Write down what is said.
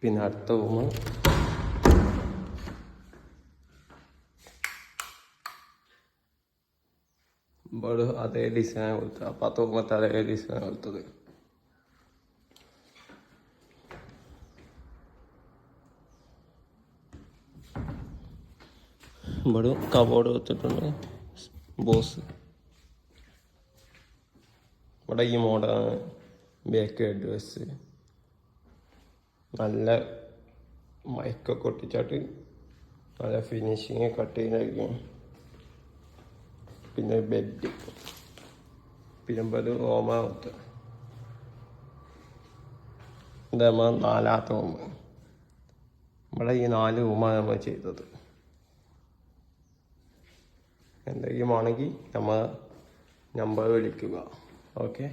പിന്നെ അടുത്ത റൂം ഇവിടെ അതേ ഡിസൈൻ കൊടുത്തത്. അപ്പുറത്തെ റൂമത്തെ അതേ ഡിസൈൻ കൊടുത്തത്. ഇവിടെ കബോർഡ് വെച്ചിട്ടുണ്ട് ബോസ്. ഇവിടെ ഈ മോഡലാണ് ബാക്ക് അഡ്രസ്. നല്ല മൈക്കൊക്കെ ഒട്ടിച്ചാട്ട് നല്ല ഫിനിഷിങ് കട്ട് ചെയ്തായിരിക്കും. പിന്നെ ബെഡ്, പിന്നെ റൂമാകത്ത്. ഇതാകുമ്പോൾ 4ാമത്തെ റൂം. ഇവിടെ ഈ 4 റൂമാണ് നമ്മൾ ചെയ്തത്. എന്തെങ്കിലും ആണെങ്കിൽ നമ്മൾ നമ്പർ വിളിക്കുക. ഓക്കെ.